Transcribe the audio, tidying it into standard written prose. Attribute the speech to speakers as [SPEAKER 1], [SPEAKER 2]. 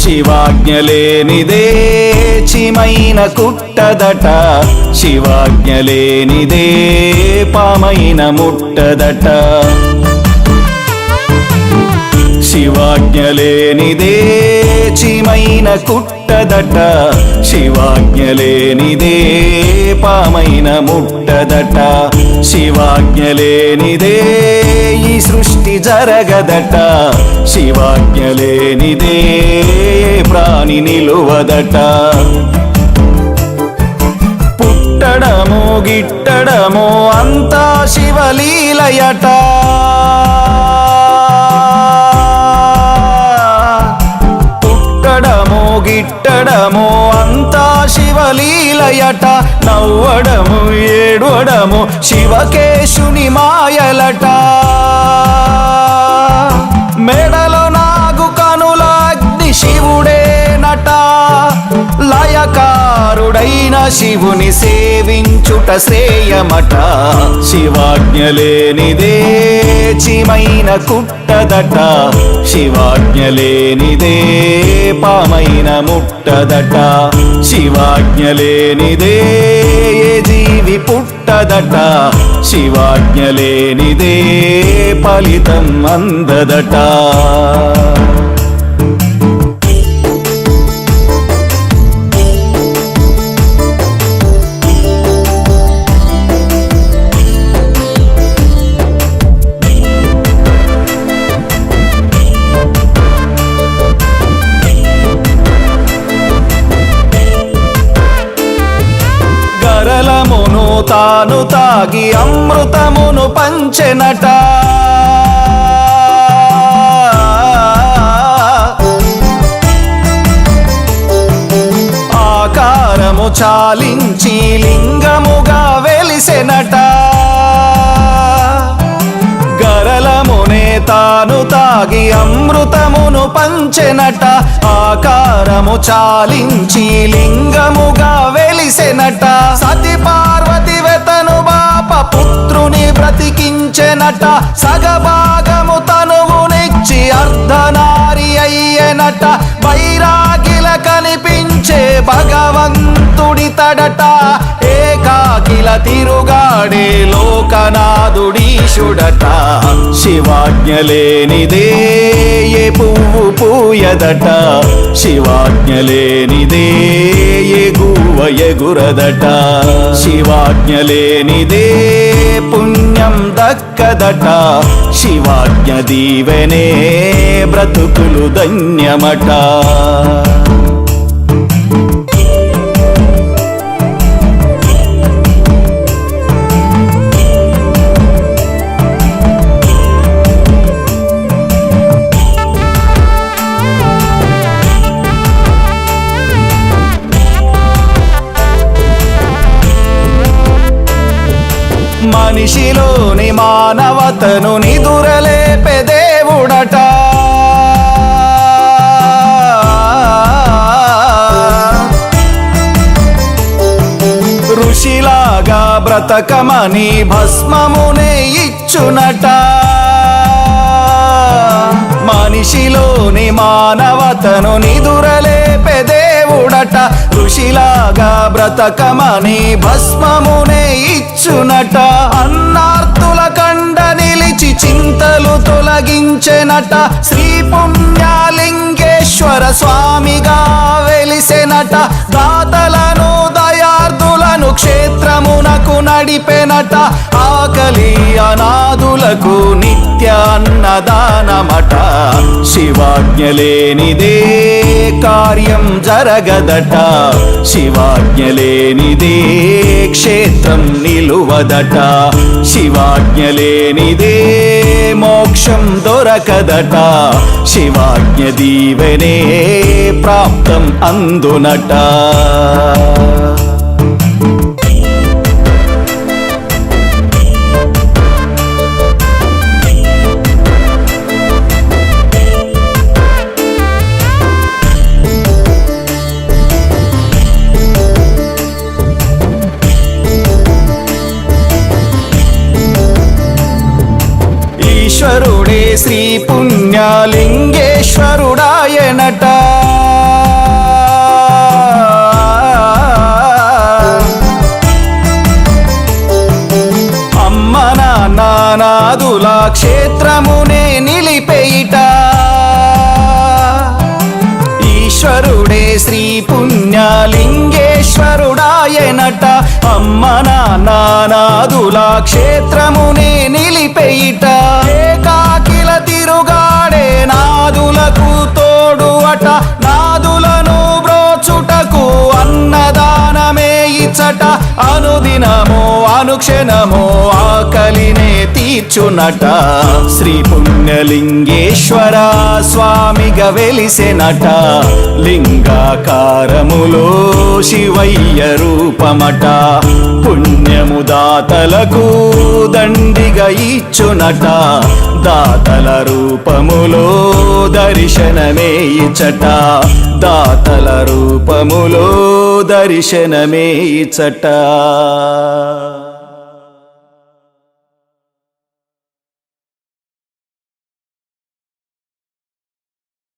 [SPEAKER 1] శివాజ్ఞ లేనిదే చీమైన కుట్టదట, శివాజ్ఞ లేనిదే పామైన ముట్టదట. శివాజ్ఞ లేనిదే చీమైన కుట్టదట, శివాజ్ఞ లేనిదే పామైన ముట్టదట. శివాజ్ఞ లేనిదే ఈ సృష్టి జరగదట, శివాజ్ఞ లేనిదే ప్రాణి నిలువదట. పుట్టడము గిట్టడము అంతా శివలీలయట, పుట్టడము గిట్టడము అంతా శివలీలయట. నవ్వడము ఏడవడము శివకేశుని మాయలట. మెడలో నాగు కనుల అగ్ని శివుడేనట, లయకారుడైన శివుని సేవించుట శ్రేయమట. శివాజ్ఞ లేనిదే చీమైన కుట్టదట, శివాజ్ఞ లేనిదే పామైన ముట్టదట. శివాజ్ఞ లేనిదే ఏ జీవి పుట్టదట, శివాజ్ఞ లేనిదే ఫలితం అందదట. గరలమును తాను తాగి అమృతమును పంచెనట, ఆకారము చాలించి లింగముగా వెలిసెనట. గరలమునే తాను తాగి అమృతమును పంచెనట, ఆకారము చాలించి లింగముగా వెలిసెనట. సతి పార్వతి వెతను బాప పుత్రుని బ్రతికించెనట, సగభాగము తనువునిచ్చి అర్ధనారి అయ్యెనట. వైరాగిల కనిపించే భగవంతుడి తడట, ఏకాకిల తిరుగాడే లోకనాథుడీశుడట. శివాజ్ఞ లేనిదే ఏ పువ్వు పూయదట, శివాజ్ఞ లేనిదే ఏ గువ్వ ఎగురదట. శివాజ్ఞ లేనిదే పుణ్యం దక్కదట, శివాజ్ఞ దీవెనే బ్రతుకులు ధన్యమట. మనిషిలోని మానవతను నిదురలేపే దేవుడట, ఋషిలాగా బ్రతకమని భస్మమునే ఇచ్చునట. మనిషిలోని మానవతను నిదురలేపే దేవుడట, ఋషిలాగా బ్రతకమని భస్మమునే ఇచ్చునట. అన్నార్తుల కండ నిలిచి చింతలు తొలగించెనట, శ్రీ పుణ్యలింగేశ్వర స్వామిగా వెలిసెనట. దాతలను దయార్దులను క్షేత్రమునకు నడిపెనట, ఆకలి అనాథులకు నిత్య నిత్య అన్నదానమట శివాజ్ఞ లేనిదే కార్యం జరగదట శివాజ్ఞ లేనిదే క్షేత్రం నిలువదట శివాజ్ఞ లేనిదే మోక్షం దొరకదట శివాజ్ఞ దీవెనే ప్రాప్తం అందునట ఈశ్వరుడే శ్రీ పుణ్యలింగేశ్వరుడాయనట అమ్మ నానాదుల క్షేత్రమునే నిలిపేయిట ఈశ్వరుడే శ్రీ పుణ్యలింగేశ్వరుడాయనట అమ్మ నానాదుల క్షేత్రమునే నిలిపేయిట ఏకాకిల తిరుగాడే నాదులకు తోడు అట నాదులను బ్రోచుటకు అన్నదానమే ఇచ్చట అనుదినమో అనుక్షణమో ఆకలినే తీర్చునట శ్రీ పుణ్యలింగేశ్వర స్వామిగా వెలిసెనట లింగాకారములో శివయ్య రూపమట పుణ్యము దాతలకు దండిగా ఇచ్చునట దాతల రూపములో దర్శనమే ఇచ్చట దాతల రూపములో దర్శనమే ఇచ్చట